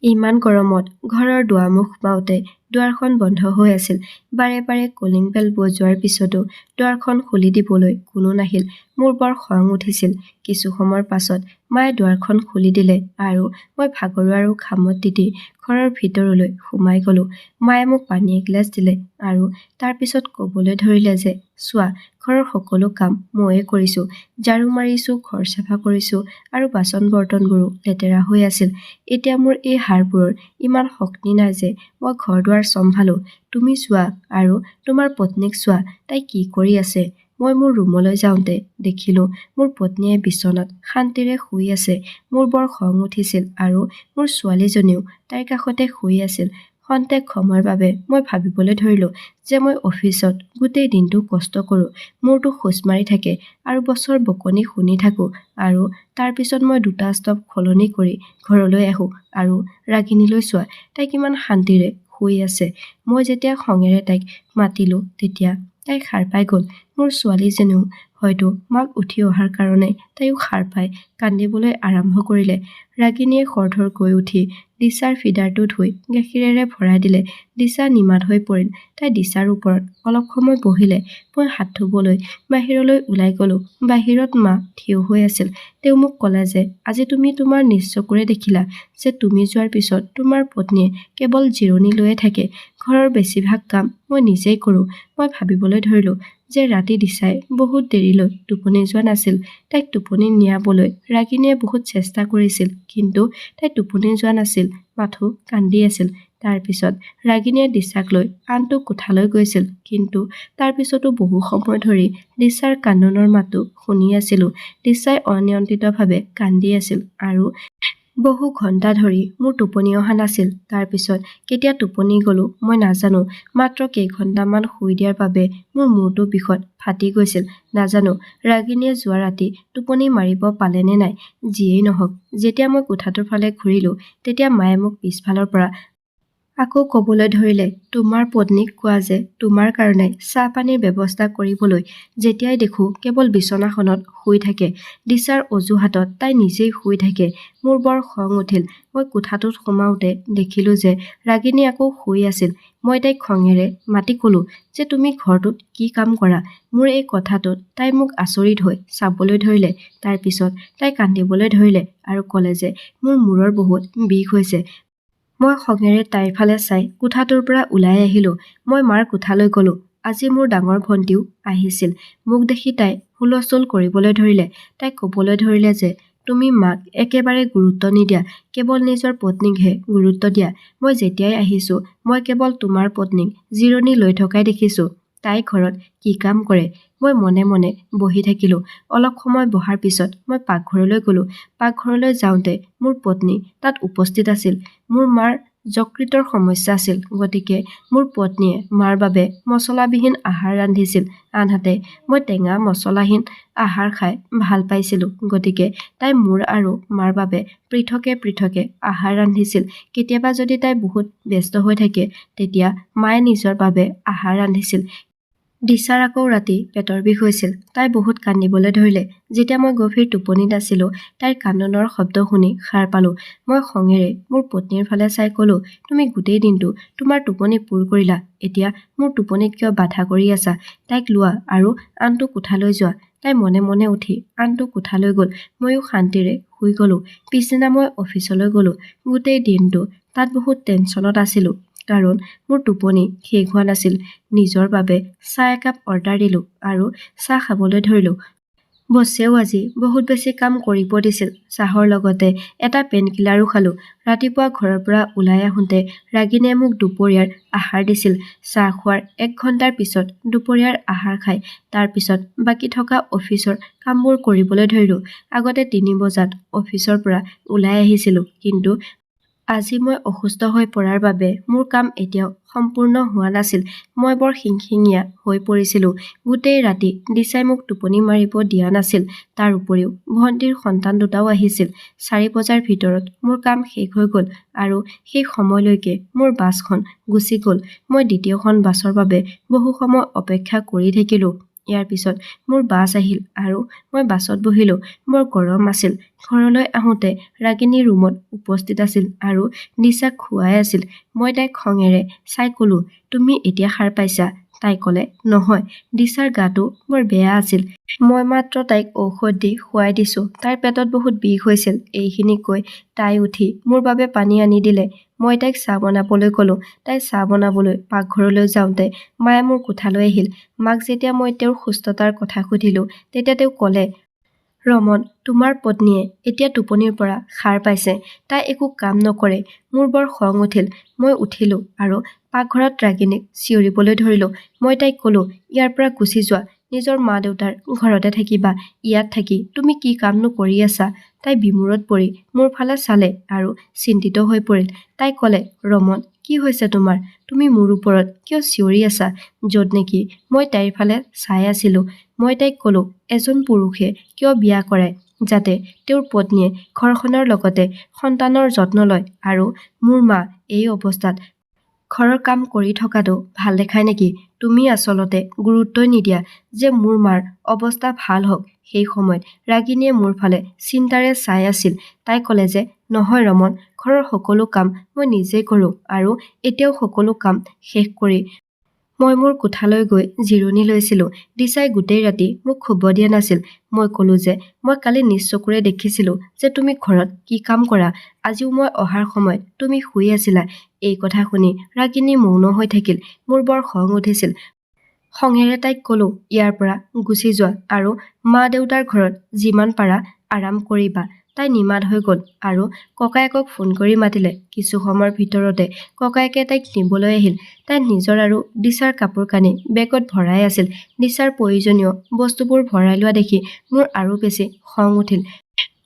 ইমান গৰমত ঘৰৰ দুৱাৰমুখ সোমাওঁতে দুৱাৰখন বন্ধ হৈ আছিল। বাৰে বাৰে কলিং বেল বজোৱাৰ পিছতো দুৱাৰখন খুলি দিবলৈ কোনো নাহিল। মোৰ বৰ খং উঠিছিল। কিছু সময়ৰ পাছত মায়ে দুৱাৰখন খুলি দিলে আৰু মই ভাগৰুৱা আৰু ঘামত তিতি ঘৰৰ ভিতৰলৈ সোমাই গ'লো। মায়ে মোক পানী এগিলাচ দিলে আৰু তাৰ পিছত ক'বলৈ ধৰিলে যে, চোৱা, ঘৰৰ সকলো কাম ময়ে কৰিছোঁ। ঝাৰু মাৰিছোঁ, ঘৰ চাফা কৰিছোঁ আৰু বাচন-বৰ্তনবোৰো লেতেৰা হৈ আছিল। এতিয়া মোৰ এই হাড়বোৰৰ ইমান শক্তি নাই যে মই ঘৰ-দুৱাৰ চম্ভালো। তুমি চোৱা আৰু তোমাৰ পত্নীক চোৱা, তাই কি কৰি আছে। মই মোৰ ৰুমলৈ যাওঁতে দেখিলোঁ মোৰ পত্নীয়ে বিচনাত শান্তিৰে শুই আছে। মোৰ বৰ খং উঠিছিল আৰু মোৰ ছোৱালীজনীও তাইৰ কাষতে শুই আছিল। খন্তেক সময়ৰ বাবে মই ভাবিবলৈ ধৰিলোঁ যে মই অফিচত গোটেই দিনটো কষ্ট কৰোঁ, মূৰটো খোজ মাৰি থাকে আৰু বছৰ বকনি শুনি থাকোঁ আৰু তাৰ পিছত মই দুটা ষ্টপ সলনি কৰি ঘৰলৈ আহোঁ আৰু ৰাগিনীলৈ চোৱা, তাই কিমান শান্তিৰে শুই আছে। মই যেতিয়া খঙেৰে তাইক মাতিলোঁ তেতিয়া তাই সাৰ পাই গ'ল। মোৰ ছোৱালীজনীও হয়তো মাক উঠি অহাৰ কাৰণে তাইও সাৰ পাই কান্দিবলৈ আৰম্ভ কৰিলে। ৰাগিনীয়ে খৰধৰকৈ উঠি ডিছাৰ ফিডাৰটো ধুই গাখীৰেৰে ভৰাই দিলে। ডিছা নিমাত হৈ পৰিল। তাই ডিছাৰ ওপৰত অলপ সময় বহিলে। মই হাত ধুবলৈ বাহিৰলৈ ওলাই গ'লোঁ। বাহিৰত মা থিয় হৈ আছিল। তেওঁ মোক ক'লে যে, আজি তুমি তোমাৰ নিজ চকুৰে দেখিলা যে তুমি যোৱাৰ পিছত তোমাৰ পত্নীয়ে কেৱল জিৰণি লৈয়ে থাকে। ঘৰৰ বেছিভাগ কাম মই নিজেই কৰোঁ। মই ভাবিবলৈ ধৰিলোঁ যে ৰাতি ডিছাই বহুত দেৰিলৈ টোপনি যোৱা নাছিল। তাইক টোপনি নিয়াবলৈ ৰাগিনীয়ে বহুত চেষ্টা কৰিছিল, কিন্তু তাই টোপনি যোৱা নাছিল, মাথো কান্দি আছিল। তাৰ পিছত ৰাগিনীয়ে ডিছাক লৈ আনটো কোঠালৈ গৈছিল, কিন্তু তাৰ পিছতো বহু সময় ধৰি ডিছাৰ কান্দোনৰ মাতো শুনি আছিলোঁ। ডিছাই অনিয়ন্ত্ৰিতভাৱে কান্দি আছিল আৰু বহু ঘণ্টা ধৰি মোৰ টোপনি অহা নাছিল। তাৰ পিছত কেতিয়া টোপনি গ'লো মই নাজানো। মাত্ৰ কেইঘণ্টামান শুই দিয়াৰ বাবে মোৰ মূৰটো বিষত ফাটি গৈছিল। নাজানো ৰাগিনীয়ে যোৱা ৰাতি টোপনি মাৰিব পালে নে নাই। যিয়েই নহওক, যেতিয়া মই কোঠাটোৰ ফালে ঘূৰিলোঁ তেতিয়া মায়ে মোক পিছফালৰ পৰা আকৌ ক'বলৈ ধৰিলে, তোমাৰ পত্নীক কোৱা যে তোমাৰ কাৰণে চাহ-পানীৰ ব্যৱস্থা কৰিবলৈ। যেতিয়াই দেখোঁ কেৱল বিচনাখনত শুই থাকে। ডিছাৰ অজুহাতত তাই নিজেই শুই থাকে। মোৰ বৰ খং উঠিল। মই কোঠাটোত সোমাওঁতে দেখিলোঁ যে ৰাগিনী আকৌ শুই আছিল। মই তাইক খঙেৰে মাতি ক'লোঁ যে তুমি ঘৰটোত কি কাম কৰা। মোৰ এই কথাটোত তাই মোক আচৰিত হৈ চাবলৈ ধৰিলে। তাৰ পিছত তাই কান্দিবলৈ ধৰিলে আৰু ক'লে যে মোৰ মূৰৰ বহুত বিষ হৈছে। মই খঙেৰে তাইৰ ফালে চাই কোঠাটোৰ পৰা ওলাই আহিলোঁ। মই মাৰ কোঠালৈ গ'লোঁ। আজি মোৰ ডাঙৰ ভণ্টিও আহিছিল। মোক দেখি তাই হুলস্থুল কৰিবলৈ ধৰিলে। তাই ক'বলৈ ধৰিলে যে তুমি মাক একেবাৰে গুৰুত্ব নিদিয়া, কেৱল নিজৰ পত্নীকহে গুৰুত্ব দিয়া। মই যেতিয়াই আহিছোঁ মই কেৱল তোমাৰ পত্নীক জিৰণি লৈ থকাই দেখিছোঁ। তাই ঘৰত কি কাম কৰে। মই মনে মনে বহি থাকিলোঁ। অলপ সময় বহাৰ পিছত মই পাকঘৰলৈ গ'লোঁ। পাকঘৰলৈ যাওঁতে মোৰ পত্নী তাত উপস্থিত আছিল। মোৰ মাৰ যকৃতৰ সমস্যা আছিল, গতিকে মোৰ পত্নীয়ে মাৰ বাবে মছলাবিহীন আহাৰ ৰান্ধিছিল। আনহাতে মই টেঙা মছলাহীন আহাৰ খাই ভাল পাইছিলোঁ, গতিকে তাই মোৰ আৰু মাৰ বাবে পৃথকে পৃথকে আহাৰ ৰান্ধিছিল। কেতিয়াবা যদি তাই বহুত ব্যস্ত হৈ থাকে তেতিয়া মায়ে নিজৰ বাবে আহাৰ ৰান্ধিছিল। ডিছাৰ আকৌ ৰাতি পেটৰ বিষ হৈছিল। তাই বহুত কান্দিবলৈ ধৰিলে। যেতিয়া মই গভীৰ টোপনিত আছিলোঁ তাইৰ কান্দোনৰ শব্দ শুনি সাৰ পালোঁ। মই খঙেৰে মোৰ পত্নীৰ ফালে চাই ক'লোঁ, তুমি গোটেই দিনটো তোমাৰ টোপনি পূৰ কৰিলা, এতিয়া মোৰ টোপনিত কিয় বাধা কৰি আছা। তাইক লোৱা আৰু আনটো কোঠালৈ যোৱা। তাই মনে মনে উঠি আনটো কোঠালৈ গ'ল। ময়ো শান্তিৰে শুই গ'লোঁ। পিছদিনা মই অফিচলৈ গ'লোঁ। গোটেই দিনটো তাত বহুত টেনচনত আছিলোঁ, কাৰণ মোৰ টোপনি শেষ হোৱা নাছিল। নিজৰ বাবে চাহ একাপ অৰ্ডাৰ দিলোঁ আৰু চাহ খাবলৈ ধৰিলোঁ। বছেও আজি বহুত বেছি কাম কৰিব দিছিল। চাহৰ লগতে এটা পেইনকিলাৰো খালোঁ। ৰাতিপুৱা ঘৰৰ পৰা ওলাই আহোঁতে ৰাগিনীয়ে মোক দুপৰীয়াৰ আহাৰ দিছিল। চাহ খোৱাৰ 1 ঘণ্টাৰ পিছত দুপৰীয়াৰ আহাৰ খাই তাৰ পিছত বাকী থকা অফিচৰ কামবোৰ কৰিবলৈ ধৰিলোঁ। আগতে 3 বজাত অফিচৰ পৰা ওলাই আহিছিলোঁ, কিন্তু আজি মই অসুস্থ হৈ পৰাৰ বাবে মোৰ কাম এতিয়াও সম্পূৰ্ণ হোৱা নাছিল। মই বৰ খিংখিঙীয়া হৈ পৰিছিলোঁ। গোটেই ৰাতি ডিছাই মোক টোপনি মাৰিব দিয়া নাছিল। তাৰ উপৰিও ভণ্টিৰ সন্তান দুটাও আহিছিল। 4 বজাৰ ভিতৰত মোৰ কাম শেষ হৈ গ'ল আৰু সেই সময়লৈকে মোৰ বাছখন গুচি গ'ল। মই দ্বিতীয়খন বাছৰ বাবে বহু সময় অপেক্ষা কৰি থাকিলোঁ। ইয়াৰ পিছত মোৰ বাছ আহিল আৰু মই বাছত বহিলোঁ। বৰ গৰম আছিল। ঘৰলৈ আহোঁতে ৰাগিনী ৰুমত উপস্থিত আছিল আৰু দিশাক খুৱাই আছিল। মই তাইক খঙেৰে চাই ক'লো, তুমি এতিয়া সাৰ পাইছা? তাই ক'লে, নহয়, দিশাৰ গাটো বৰ বেয়া আছিল। মই মাত্ৰ তাইক ঔষধ দি শুৱাই দিছোঁ। তাইৰ পেটত বহুত বিষ হৈছিল। এইখিনি কৈ তাই উঠি মোৰ বাবে পানী আনি দিলে। মই তাইক চাহ বনাবলৈ ক'লো। তাই চাহ বনাবলৈ পাকঘৰলৈ যাওঁতে মায়ে মোৰ কোঠালৈ আহিল। মাক যেতিয়া মই তেওঁৰ সুস্থতাৰ কথা সুধিলোঁ, তেতিয়া তেওঁ ক'লে, ৰমন, তোমাৰ পত্নীয়ে এতিয়া টোপনিৰ পৰা সাৰ পাইছে। তাই একো কাম নকৰে। মোৰ বৰ খং উঠিল। মই উঠিলোঁ আৰু পাকঘৰত ৰাগিনীক চিঞৰিবলৈ ধৰিলোঁ। মই তাইক ক'লো, ইয়াৰ পৰা গুচি যোৱা। নিজৰ মা-দেউতাৰ ঘৰতে থাকিবা। ইয়াত থাকি তুমি কি কামনো কৰি আছা? তাই বিমূৰত পৰি মোৰ ফালে চালে আৰু চিন্তিত হৈ পৰিল। তাই ক'লে, ৰমন, কি হৈছে তোমাৰ? তুমি মোৰ ওপৰত কিয় চিঞৰি আছা? য'ত নেকি মই তাইৰ ফালে চাই আছিলোঁ। মই তাইক ক'লো, এজন পুৰুষে কিয় বিয়া কৰায়? যাতে তেওঁৰ পত্নীয়ে ঘৰখনৰ লগতে সন্তানৰ যত্ন লয় আৰু মোৰ মা এই অৱস্থাত ঘৰৰ কাম কৰি থকাটো ভাল দেখায় নেকি? তুমি আচলতে গুৰুত্বই নিদিয়া যে মোৰ মাৰ অৱস্থা ভাল হওক। সেই সময়ত ৰাগিনীয়ে মোৰ ফালে চিন্তাৰে চাই আছিল। তাই ক'লে যে, নহয় ৰমন, ঘৰৰ সকলো কাম মই নিজেই কৰোঁ আৰু এতিয়াও সকলো কাম শেষ কৰি মই মোৰ কোঠালৈ গৈ জিৰণি লৈছিলোঁ। দিশাই গোটেই ৰাতি মোক শুব দিয়া নাছিল। মই ক'লো যে, মই কালি নিজ চকুৰে দেখিছিলোঁ যে তুমি ঘৰত কি কাম কৰা। আজিও মই অহাৰ সময়ত তুমি শুই আছিলা। এই কথা শুনি ৰাগিনী মৌন হৈ থাকিল। মোৰ বৰ খং উঠিছিল। খঙেৰে তাইক ক'লো, ইয়াৰ পৰা গুচি যোৱা আৰু মা-দেউতাৰ ঘৰত যিমান পাৰা আৰাম কৰিবা। তাই নিমাত হৈ গ'ল আৰু ককায়েকক ফোন কৰি মাতিলে। কিছু সময়ৰ ভিতৰতে ককায়েকে তাইক নিবলৈ আহিল। তাই নিজৰ আৰু দিশাৰ কাপোৰ-কানি বেগত ভৰাই আছিল। দিশাৰ প্ৰয়োজনীয় বস্তুবোৰ ভৰাই লোৱা দেখি মোৰ আৰু বেছি খং উঠিল।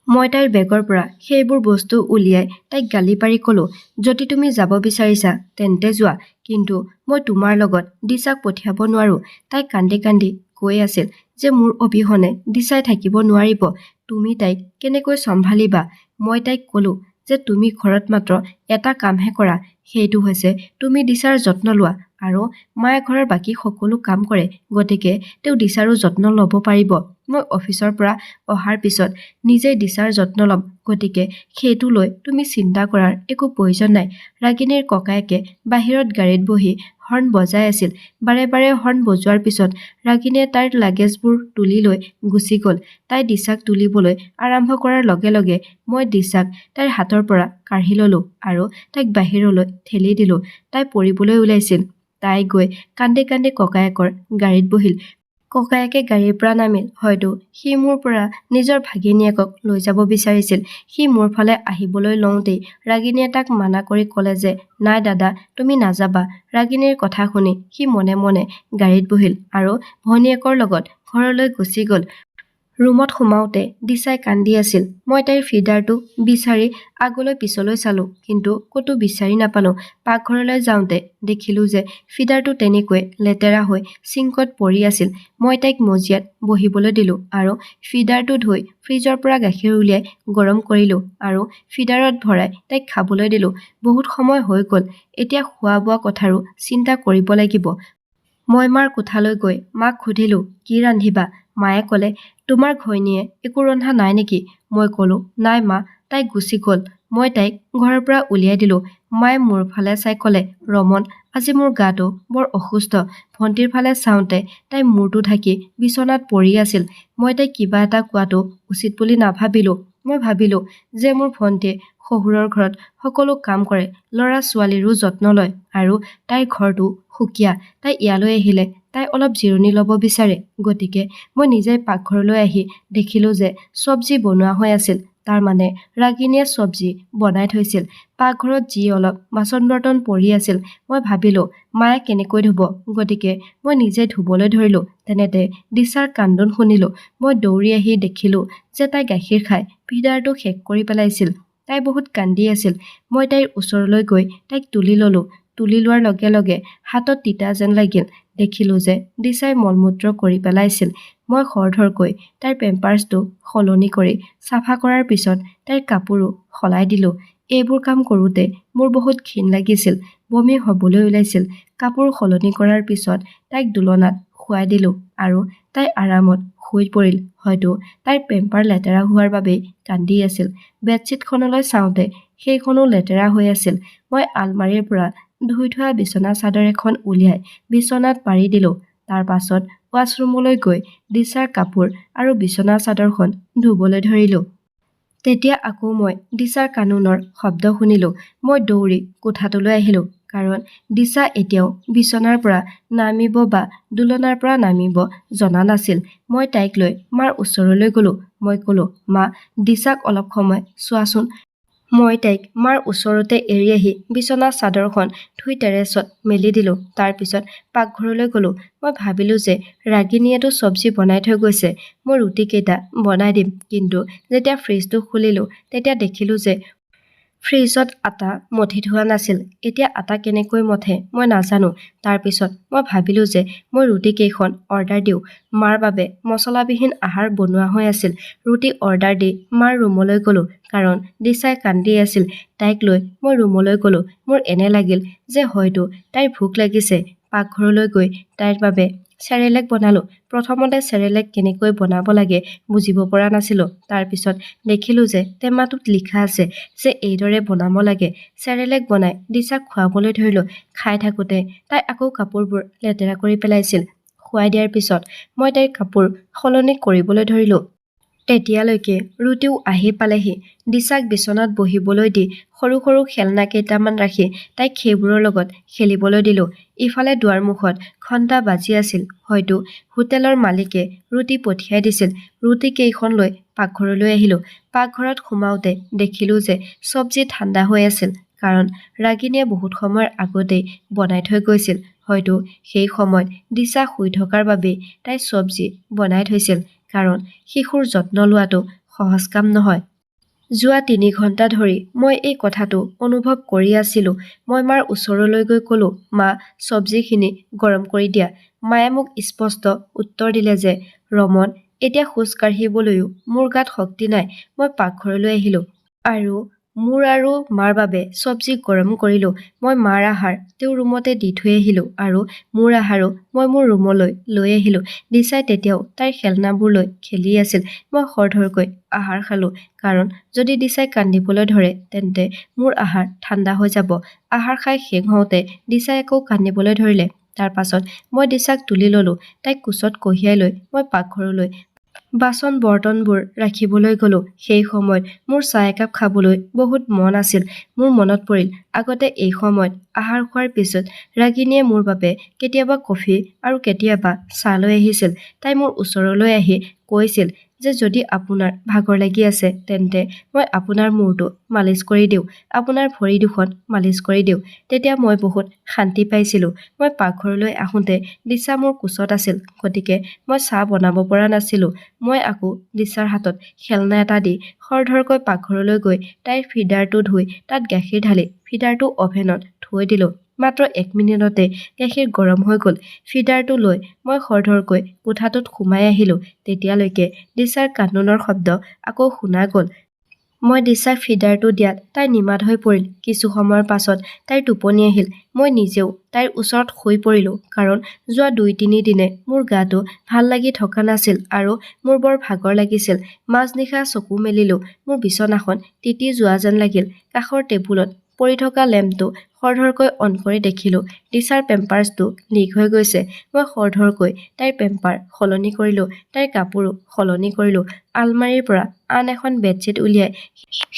মই তাইৰ বেগৰ পৰা সেইবোৰ বস্তু উলিয়াই তাইক গালি পাৰি ক'লো, যদি তুমি যাব বিচাৰিছা তেন্তে যোৱা, কিন্তু মই তোমাৰ লগত দিশাক পঠিয়াব নোৱাৰো। তাই কান্দি কান্দি কৈ আছিল যে মোৰ অবিহনে দিশাই থাকিব নোৱাৰিব। তুমি তাইক কেনেকৈ চম্ভালিবা? মই তাইক ক'লো যে তুমি ঘৰত মাত্ৰ এটা কামহে কৰা, সেইটো হৈছে তুমি দিশাৰ যত্ন লোৱা আৰু মায়ে ঘৰৰ বাকী সকলো কাম কৰে, গতিকে তেওঁ দিশাৰো যত্ন ল'ব পাৰিব। মই অফিচৰ পৰা অহাৰ পিছত নিজেই দিশাৰ যত্ন ল'ম, গতিকে সেইটো লৈ তুমি চিন্তা কৰাৰ একো প্ৰয়োজন নাই। ৰাগিনীৰ ককায়েকে বাহিৰত গাড়ীত বহি হৰ্ণ বজাই আছিল। বাৰে বাৰে হৰ্ণ বজোৱাৰ পিছত ৰাগিনীয়ে তাইৰ লাগেজবোৰ তুলি লৈ গুচি গ'ল। তাই দিশাক তুলিবলৈ আৰম্ভ কৰাৰ লগে লগে মই দিশাক তাইৰ হাতৰ পৰা কাঢ়ি ল'লো আৰু তাইক বাহিৰলৈ ঠেলি দিলোঁ। তাই পৰিবলৈ ওলাইছিল। তাই গৈ কান্দি কান্দি ককায়েকৰ গাড়ীত বহিল। ককায়েকে গাড়ীৰ পৰা নামিল। হয়তো সি মোৰ পৰা নিজৰ ভাগিনীয়েকক লৈ যাব বিচাৰিছিল। সি মোৰ ফালে আহিবলৈ লওঁতেই ৰাগিনীয়ে তাক মানা কৰি ক'লে যে, নাই দাদা, তুমি নাযাবা। ৰাগিনীৰ কথা শুনি সি মনে মনে গাড়ীত বহিল আৰু ভনীয়েকৰ লগত ঘৰলৈ গুচি গ'ল। ৰুমত সোমাওঁতে দিশাই কান্দি আছিল। মই তাইৰ ফিডাৰটো বিচাৰি আগলৈ পিছলৈ চালোঁ, কিন্তু ক'তো বিচাৰি নাপালোঁ। পাকঘৰলৈ যাওঁতে দেখিলোঁ যে ফিডাৰটো তেনেকৈ লেতেৰা হৈ চিংকত পৰি আছিল। মই তাইক মজিয়াত বহিবলৈ দিলোঁ আৰু ফিডাৰটো ধুই ফ্ৰিজৰ পৰা গাখীৰ উলিয়াই গৰম কৰিলোঁ আৰু ফিডাৰত ভৰাই তাইক খাবলৈ দিলোঁ। বহুত সময় হৈ গ'ল। এতিয়া খোৱা-বোৱা কথাৰো চিন্তা কৰিব লাগিব। মই মাৰ কোঠালৈ গৈ মাক সুধিলোঁ, কি ৰান্ধিবা? মায়ে ক'লে, তোমাৰ ঘৈণীয়ে একো ৰন্ধা নাই নেকি? মই ক'লো, নাই মা, তাই গুচি গ'ল। মই তাইক ঘৰৰ পৰা উলিয়াই দিলোঁ। মায়ে মোৰ ফালে চাই ক'লে, ৰমন, আজি মোৰ গাটো বৰ অসুস্থ। ভণ্টিৰ ফালে চাওঁতে তাই মূৰটো ঢাকি বিচনাত পৰি আছিল। মই তাইক কিবা এটা কোৱাটো উচিত বুলি নাভাবিলোঁ। মই ভাবিলোঁ যে মোৰ ভণ্টিয়ে শহুৰৰ ঘৰত সকলো কাম কৰে, ল'ৰা-ছোৱালীৰো যত্ন লয় আৰু তাইৰ ঘৰটো সুকীয়া। তাই ইয়ালৈ আহিলে তাই অলপ জিৰণি ল'ব বিচাৰে, গতিকে মই নিজেই পাকঘৰলৈ আহি দেখিলোঁ যে চব্জি বনোৱা হৈ আছিল। তাৰমানে ৰাগিনীয়ে চব্জি বনাই থৈছিল। পাকঘৰত যি অলপ বাচন-বৰ্তন পৰি আছিল, মই ভাবিলোঁ মায়ে কেনেকৈ ধুব, গতিকে মই নিজে ধুবলৈ ধৰিলোঁ। তেনেতে দিশাৰ কান্দোন শুনিলোঁ। মই দৌৰি আহি দেখিলোঁ যে তাই গাখীৰ খাই ফিডাৰটো শেষ কৰি পেলাইছিল। তাই বহুত কান্দি আছিল। মই তাইৰ ওচৰলৈ গৈ তাইক তুলি ল'লোঁ। তুলি লোৱাৰ লগে লগে হাতত তিতা যেন লাগিল। দেখিলোঁ যে দিশাই মলমূত্ৰ কৰি পেলাইছিল। মই খৰধৰকৈ তাইৰ পেম্পাৰ্ছটো সলনি কৰি চাফা কৰাৰ পিছত তাইৰ কাপোৰো সলাই দিলোঁ। এইবোৰ কাম কৰোঁতে মোৰ বহুত ঘিণ লাগিছিল। বমি হ'বলৈ ওলাইছিল। কাপোৰ সলনি কৰাৰ পিছত তাইক দোলনাত শুৱাই দিলোঁ আৰু তাই আৰামত শুই পৰিল। হয়তো তাইৰ পেম্পাৰ লেতেৰা হোৱাৰ বাবেই কান্দি আছিল। বেডশ্বীটখনলৈ চাওঁতে সেইখনো লেতেৰা হৈ আছিল। মই আলমাৰীৰ পৰা ধুই থোৱা বিছনা চাদৰ এখন উলিয়াই বিছনাত পাৰি দিলোঁ। তাৰ পাছত ৱাছৰুমলৈ গৈ দিশাৰ কাপোৰ আৰু বিছনা চাদৰখন ধুবলৈ ধৰিলোঁ। তেতিয়া আকৌ মই দিশাৰ কান্দোনৰ শব্দ শুনিলোঁ। মই দৌৰি কোঠাটোলৈ আহিলোঁ, কাৰণ দিশা এতিয়াও বিছনাৰ পৰা নামিব বা দোলনাৰ পৰা নামিব জনা নাছিল। মই তাইক লৈ মাৰ ওচৰলৈ গ'লোঁ। মই ক'লোঁ, মা, দিশাক অলপ সময় চোৱাচোন। মই তাইক মাৰ ওচৰতে এৰি আহি বিছনা চাদৰখন ধুই টেৰেছত মেলি দিলোঁ। তাৰ পিছত পাকঘৰলৈ গ'লোঁ। মই ভাবিলোঁ যে ৰাগিনীয়েতো চব্জি বনাই থৈ গৈছে, মই ৰুটিকেইটা বনাই দিম। কিন্তু যেতিয়া ফ্ৰিজটো খুলিলোঁ তেতিয়া দেখিলোঁ যে ফ্ৰিজত আটা মথি থোৱা নাছিল। এতিয়া আটা কেনেকৈ মথে মই নাজানো। তাৰ পিছত মই ভাবিলোঁ যে মই ৰুটিকেইখন অৰ্ডাৰ দিওঁ। মাৰ বাবে মছলাবিহীন আহাৰ বনোৱা হৈ আছিল। ৰুটি অৰ্ডাৰ দি মাৰ ৰুমলৈ গ'লোঁ, কাৰণ দিশাই কান্দি আছিল। তাইক লৈ মই ৰুমলৈ গ'লোঁ। মোৰ এনে লাগিল যে হয়তো তাইৰ ভোক লাগিছে। পাকঘৰলৈ গৈ তাইৰ বাবে চেৰেলেক বনালোঁ। প্ৰথমতে চেৰেলেক কেনেকৈ বনাব লাগে বুজিব পৰা নাছিলোঁ। তাৰ পিছত দেখিলোঁ যে টেমাটোত লিখা আছে যে এইদৰে বনাব লাগে। চেৰেলেক বনাই দিশাক খুৱাবলৈ ধৰিলোঁ। খাই থাকোঁতে তাই আকৌ কাপোৰবোৰ লেতেৰা কৰি পেলাইছিল। খুৱাই দিয়াৰ পিছত মই তাইৰ কাপোৰ সলনি কৰিবলৈ ধৰিলোঁ। তেতিয়ালৈকে ৰুটিও আহি পালেহি। দিশাক বিছনাত বহিবলৈ দি সৰু সৰু খেলনা কেইটামান ৰাখি তাইক সেইবোৰৰ লগত খেলিবলৈ দিলোঁ। ইফালে দুৱাৰমুখত ঘণ্টা বাজি আছিল। হয়তো হোটেলৰ মালিকে ৰুটি পঠিয়াই দিছিল। ৰুটি কেইখন লৈ পাকঘৰলৈ আহিলোঁ। পাকঘৰত সোমাওঁতে দেখিলোঁ যে চব্জি ঠাণ্ডা হৈ আছিল, কাৰণ ৰাগিনীয়ে বহুত সময়ৰ আগতেই বনাই থৈ গৈছিল। হয়তো সেই সময়ত দিশা শুই থকাৰ বাবেই তাই চব্জি বনাই থৈছিল, কাৰণ শিশুৰ যত্ন লোৱাটো সহজ কাম নহয়। যোৱা ৩ ঘণ্টা ধৰি মই এই কথাটো অনুভৱ কৰি আছিলোঁ। মই মাৰ ওচৰলৈ গৈ ক'লোঁ, মা, চব্জিখিনি গৰম কৰি দিয়া। মায়ে মোক স্পষ্ট উত্তৰ দিলে যে ৰমন, এতিয়া খোজ কাঢ়িবলৈও মোৰ গাত শক্তি নাই। মই পাকঘৰলৈ আহিলোঁ আৰু মোৰ আৰু মাৰ বাবে চব্জি গৰম কৰিলোঁ। মই মাৰ আহাৰ তেওঁৰ ৰুমতে দি থৈ আহিলোঁ আৰু মোৰ আহাৰো মই মোৰ ৰুমলৈ লৈ আহিলোঁ। দিশাই তেতিয়াও তাইৰ খেলনাবোৰ লৈ খেলি আছিল। মই খৰধৰকৈ আহাৰ খালোঁ, কাৰণ যদি দিশাই কান্দিবলৈ ধৰে তেন্তে মোৰ আহাৰ ঠাণ্ডা হৈ যাব। আহাৰ খাই শেষ হওঁতে দিশাই আকৌ কান্দিবলৈ ধৰিলে। তাৰ পাছত মই দিশাক তুলি ল'লোঁ। তাইক কোচত কঢ়িয়াই লৈ মই পাকঘৰলৈ বাচন বৰ্তনবোৰ ৰাখিবলৈ গ'লোঁ। সেই সময়ত মোৰ চাহ একাপ খাবলৈ বহুত মন আছিল। মোৰ মনত পৰিল, আগতে এই সময়ত আহাৰ খোৱাৰ পিছত ৰাগিনীয়ে মোৰ বাবে কেতিয়াবা কফি আৰু কেতিয়াবা চাহ লৈ আহিছিল। তাই মোৰ ওচৰলৈ আহি কৈছিল যে যদি আপোনাৰ ভাগৰ লাগি আছে তেন্তে মই আপোনাৰ মূৰটো মালিচ কৰি দিওঁ, আপোনাৰ ভৰি দুখন মালিচ কৰি দিওঁ। তেতিয়া মই বহুত শান্তি পাইছিলোঁ। মই পাকঘৰলৈ আহোঁতে দিশা মোৰ কোচত আছিল, গতিকে মই চাহ বনাব পৰা নাছিলোঁ। মই আকৌ দিশাৰ হাতত খেলনা এটা দি খৰধৰকৈ পাকঘৰলৈ গৈ তাইৰ ফিডাৰটো ধুই তাত গাখীৰ ঢালি ফিডাৰটো অভেনত থৈ দিলোঁ। মাত্ৰ 1 মিনিটতে গাখীৰ গৰম হৈ গ'ল। ফিডাৰটো লৈ মই খৰধৰকৈ কোঠাটোত সোমাই আহিলোঁ। তেতিয়ালৈকে দিশাৰ কান্দোনৰ শব্দ আকৌ শুনা গ'ল। মই দিশাক ফিডাৰটো দিয়াত তাই নিমাত হৈ পৰিল। কিছু সময়ৰ পাছত তাইৰ টোপনি আহিল। মই নিজেও তাইৰ ওচৰত শুই পৰিলোঁ, কাৰণ যোৱা 2-3 দিনে মোৰ গাটো ভাল লাগি থকা নাছিল আৰু মোৰ বৰ ভাগৰ লাগিছিল। মাজনিশা চকু মেলিলোঁ, মোৰ বিছনাখন তিতি যোৱা যেন লাগিল। কাষৰ টেবুলত পৰি থকা লেম্পটো খৰধৰকৈ অন কৰি দেখিলোঁ দিশাৰ পেম্পাৰ্ছটো লিক হৈ গৈছে। মই খৰধৰকৈ তাইৰ পেম্পাৰ সলনি কৰিলোঁ। তাইৰ কাপোৰো সলনি কৰিলোঁ। আলমাৰীৰ পৰা আন এখন বেডশ্বীট উলিয়াই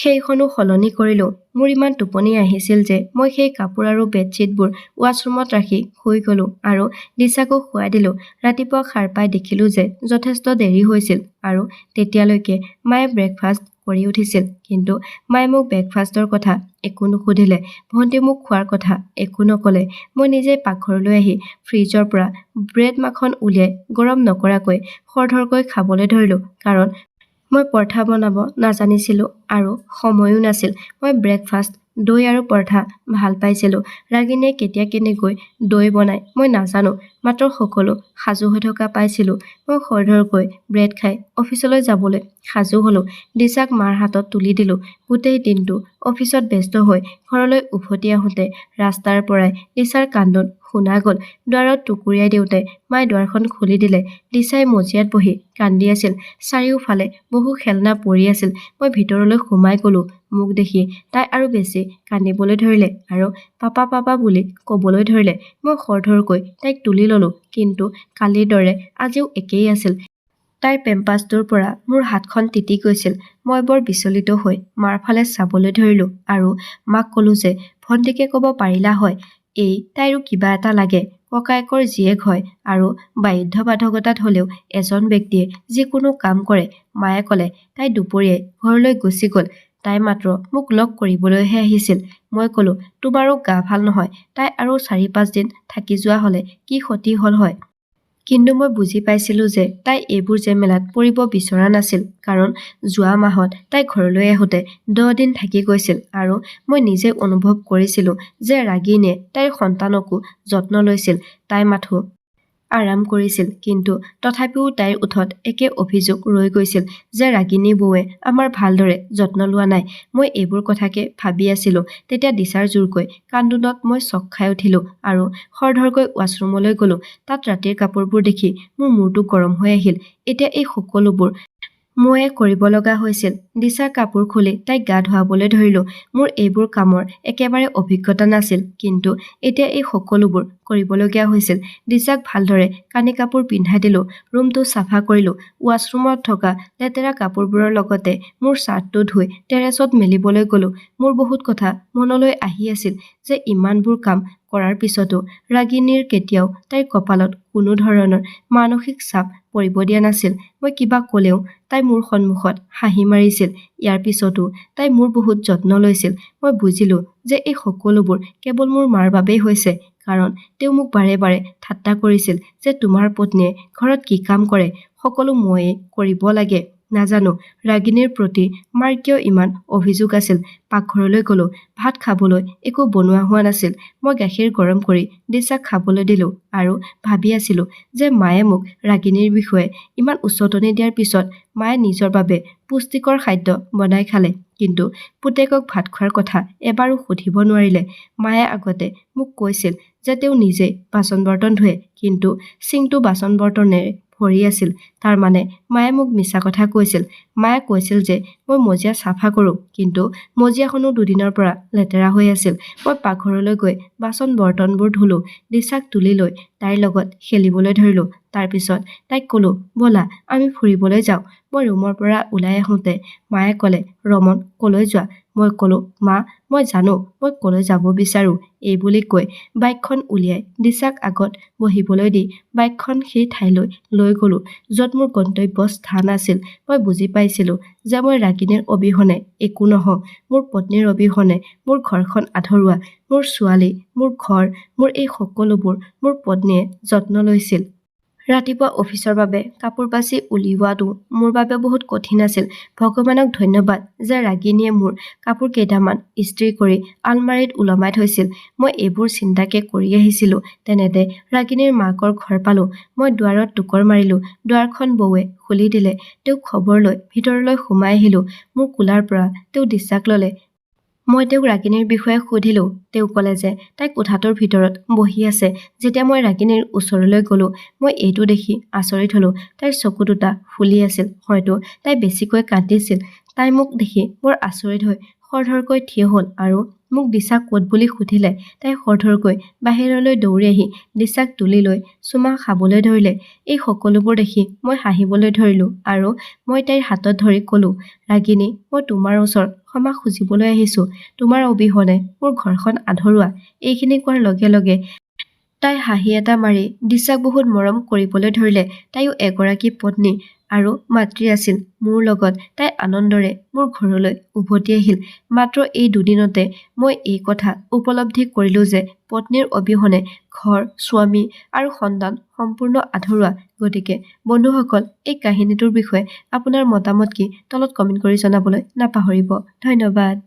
সেইখনো সলনি কৰিলোঁ। মোৰ ইমান টোপনি আহিছিল যে মই সেই কাপোৰ আৰু বেডশ্বীটবোৰ ৱাছৰুমত ৰাখি শুই গ'লোঁ আৰু দিশাকো শুৱাই দিলোঁ। ৰাতিপুৱা সাৰ পাই দেখিলোঁ যে যথেষ্ট দেৰি হৈছিল আৰু তেতিয়ালৈকে মায়ে ব্ৰেকফাষ্ট কৰি উঠিছিল। কিন্তু মায়ে মোক ব্ৰেকফাষ্টৰ কথা একো নুসুধিলে। ভণ্টি মোক খোৱাৰ কথা একো নক'লে। মই নিজেই পাকঘৰলৈ আহি ফ্ৰিজৰ পৰা ব্ৰেড মাখন উলিয়াই গৰম নকৰাকৈ খৰধৰকৈ খাবলৈ ধৰিলোঁ, কাৰণ মই পৰঠা বনাব নাজানিছিলোঁ আৰু সময়ো নাছিল। মই ব্ৰেকফাষ্ট দৈ আৰু পৰঠা ভাল পাইছিলোঁ। ৰাগিনীয়ে কেতিয়া কেনেকৈ দৈ বনায় মই নাজানো। মাত্ৰ সকলো সাজু হৈ থকা পাইছিলোঁ। মই খৰধৰকৈ ব্ৰেড খাই অফিচলৈ যাবলৈ সাজু হ'লোঁ। দিশাক মাৰ হাতত তুলি দিলোঁ। গোটেই দিনটো অফিচত ব্যস্ত হৈ ঘৰলৈ উভতি আহোঁতে ৰাস্তাৰ পৰাই দিশাৰ কান্দোন শুনা গ'ল। দুৱাৰত টুকুৰিয়াই দিওঁতে মায়ে দুৱাৰখন খুলি দিলে। দিশাই মজিয়াত বহি কান্দি আছিল। চাৰিওফালে বহু খেলনা পৰি আছিল। মই ভিতৰলৈ সোমাই গ'লোঁ। মোক দেখি তাই আৰু বেছি কান্দিবলৈ ধৰিলে আৰু পাপা পাপা বুলি ক'বলৈ ধৰিলে। মই খৰধৰকৈ তাইক তুলি ল'লোঁ। কিন্তু কালিৰ দৰে আজিও একেই আছিল। তাইৰ পেম্পাছটোৰ পৰা মোৰ হাতখন তিতি গৈছিল। মই বৰ বিচলিত হৈ মাৰ ফালে চাবলৈ ধৰিলোঁ আৰু মাক ক'লোঁ যে ভণ্টিকে ক'ব পাৰিলা হয়, এই তাইৰো কিবা এটা লাগে। ককায়েকৰ জীয়েক হয় আৰু বাধ্যবাধকতাত হ'লেও এজন ব্যক্তিয়ে যিকোনো কাম কৰে। মায়ে ক'লে তাই দুপৰীয়াই ঘৰলৈ গুচি গ'ল। তাই মাত্ৰ মোক লগ কৰিবলৈহে আহিছিল। মই ক'লোঁ তোমাৰো গা ভাল নহয়, তাই আৰু ৪-৫ দিন থাকি যোৱা হ'লে কি ক্ষতি হ'ল হয়। কিন্তু মই বুজি পাইছিলোঁ যে তাই এইবোৰ জেমেলাত পৰিব বিচৰা নাছিল। কাৰণ যোৱা মাহত তাই ঘৰলৈ আহোঁতে 10 দিন থাকি গৈছিল আৰু মই নিজে অনুভৱ কৰিছিলোঁ যে ৰাগিনীয়ে তাইৰ সন্তানকো যত্ন লৈছিল। তাই মাথো আৰাম কৰিছিল। কিন্তু তথাপিও তাইৰ ওঠত একে অভিযোগ ৰৈ গৈছিল যে ৰাগিনী বৌৱে আমাৰ ভালদৰে যত্ন লোৱা নাই। মই এইবোৰ কথাকে ভাবি আছিলোঁ। তেতিয়া দিশাৰ জোৰকৈ কান্দোনত মই চক খাই উঠিলোঁ আৰু খৰধৰকৈ ৱাছৰুমলৈ গ'লোঁ। তাত ৰাতিৰ কাপোৰবোৰ দেখি মোৰ মূৰটো গৰম হৈ আহিল। এতিয়া এই সকলোবোৰ ময়ে কৰিব লগা হৈছিল। দিশাৰ কাপোৰ খুলি তাইক গা ধুৱাবলৈ ধৰিলোঁ। মোৰ এইবোৰ কামৰ একেবাৰে অভিজ্ঞতা নাছিল। কিন্তু এতিয়া এই সকলোবোৰ কৰিবলগীয়া হৈছিল। দিশাক ভালদৰে কানি কাপোৰ পিন্ধাই দিলোঁ। ৰুমটো চাফা কৰিলোঁ। ৱাছৰুমত থকা লেতেৰা কাপোৰবোৰৰ লগতে মোৰ চাৰ্টটো ধুই টেৰেছত মেলিবলৈ গ'লোঁ। মোৰ বহুত কথা মনলৈ আহি আছিল যে ইমানবোৰ কাম কৰাৰ পিছতো ৰাগিনীৰ কেতিয়াও তাইৰ কপালত কোনো ধৰণৰ মানসিক চাপ পৰিব দিয়া নাছিল। মই কিবা ক'লেও তাই মোৰ সন্মুখত হাঁহি মাৰিছিল। ইয়াৰ পিছতো তাই মোৰ বহুত যত্ন লৈছিল। মই বুজিলোঁ যে এই সকলোবোৰ কেৱল মোৰ মাৰ বাবেই হৈছে। কাৰণ তেওঁ মোক বাৰে বাৰে ঠাট্টা কৰিছিল যে তোমাৰ পত্নীয়ে ঘৰত কি কাম কৰে, সকলো ময়েই কৰিব লাগে। নাজানো ৰাগিনীৰ প্ৰতি মাৰ কিয় ইমান অভিযোগ আছিল। পাকঘৰলৈ গ'লোঁ। ভাত খাবলৈ একো বনোৱা হোৱা নাছিল। মই গাখীৰ গৰম কৰি দিশাক খাবলৈ দিলোঁ আৰু ভাবি আছিলোঁ যে মায়ে মোক ৰাগিনীৰ বিষয়ে ইমান উচটনি দিয়াৰ পিছত মায়ে নিজৰ বাবে পুষ্টিকৰ খাদ্য বনাই খালে। কিন্তু পুতেকক ভাত খোৱাৰ কথা এবাৰো সুধিব নোৱাৰিলে। মায়ে আগতে মোক কৈছিল যে তেওঁ নিজেই বাচন বৰ্তন ধুৱে, কিন্তু চিংটো বাচন বৰ্তনেৰে ভৰি আছিল। তাৰ মানে মায়ে মোক মিছা কথা কৈছিল। মায়ে কৈছিল যে মই মজিয়া চাফা কৰোঁ, কিন্তু মজিয়াখনো দুদিনৰ পৰা লেতেৰা হৈ আছিল। মই পাকঘৰলৈ গৈ বাচন বৰ্তনবোৰ ধুলোঁ। দিশাক তুলি লৈ তাইৰ লগত খেলিবলৈ ধৰিলোঁ। তাৰপিছত তাইক ক'লোঁ ব'লা আমি ফুৰিবলৈ যাওঁ। মই ৰুমৰ পৰা ওলাই আহোঁতে মায়ে ক'লে ৰমন ক'লৈ যোৱা? মই ক'লোঁ মা মই জানো মই ক'লৈ যাব বিচাৰোঁ। এই বুলি কৈ বাইকখন উলিয়াই দিশাক আগত বহিবলৈ দি বাইকখন সেই ঠাইলৈ লৈ গ'লোঁ য'ত মোৰ গন্তব্য স্থান আছিল। মই বুজি পাইছিলোঁ যে মই ৰাগিনীৰ অবিহনে একো নহওঁ। মোৰ পত্নীৰ অবিহনে মোৰ ঘৰখন আধৰুৱা। মোৰ ছোৱালী, মোৰ ঘৰ, মোৰ এই সকলোবোৰ মোৰ পত্নীয়ে যত্ন লৈছিল। ৰাতিপুৱা অফিচৰ বাবে কাপোৰ বাছি উলিওৱাটো মোৰ বাবে বহুত কঠিন আছিল। ভগৱানক ধন্যবাদ যে ৰাগিনীয়ে মোৰ কাপোৰ কেইটামান ইস্ত্ৰি কৰি আলমাৰীত ওলমাই থৈছিল। মই এইবোৰ চিন্তাকে কৰি আহিছিলোঁ। তেনেতে ৰাগিনীৰ মাকৰ ঘৰ পালোঁ। মই দুৱাৰত টোকৰ মাৰিলোঁ। দুৱাৰখন বৌৱে খুলি দিলে। তেওঁক খবৰ লৈ ভিতৰলৈ সোমাই আহিলোঁ। মোৰ কোলাৰ পৰা তেওঁ দিশাক ল'লে। মই তেওঁক ৰাগিনীৰ বিষয়ে সুধিলোঁ। তেওঁ ক'লে যে তাই কোঠাটোৰ ভিতৰত বহি আছে। যেতিয়া মই ৰাগিনীৰ ওচৰলৈ গ'লোঁ, মই এইটো দেখি আচৰিত হ'লোঁ। তাইৰ চকু দুটা ফুলি আছিল। হয়তো তাই বেছিকৈ কান্দিছিল। তাই মোক দেখি বৰ আচৰিত হৈ খৰধৰকৈ থিয় হ'ল আৰু মোক দিশা ক'ত বুলি সুধিলে। তাই খৰধৰকৈ বাহিৰলৈ দৌৰি আহি দিশাক তুলি লৈ চুমা খাবলৈ ধৰিলে। এই সকলোবোৰ দেখি মই হাঁহিবলৈ ধৰিলোঁ আৰু মই তাইৰ হাতত ধৰি ক'লোঁ ৰাগিনী মই তোমাৰ ওচৰত ক্ষমা খুজিবলৈ আহিছোঁ। তোমাৰ অবিহনে মোৰ ঘৰখন আধৰুৱা। এইখিনি কোৱাৰ লগে লগে তাই হাঁহি এটা মাৰি দিশাক বহুত মৰম কৰিবলৈ ধৰিলে। তাইও এগৰাকী পত্নী আৰু মাতৃ আছিল। মোৰ লগত তাই আনন্দৰে মোৰ ঘৰলৈ উভতি আহিল। মাত্ৰ এই দুদিনতে মই এই কথা উপলব্ধি কৰিলোঁ যে পত্নীৰ অবিহনে ঘৰ, স্বামী আৰু সন্তান সম্পূৰ্ণ আধৰুৱা। গতিকে বন্ধুসকল এই কাহিনীটোৰ বিষয়ে আপোনাৰ মতামত কি তলত কমেণ্ট কৰি জনাবলৈ নাপাহৰিব। ধন্যবাদ।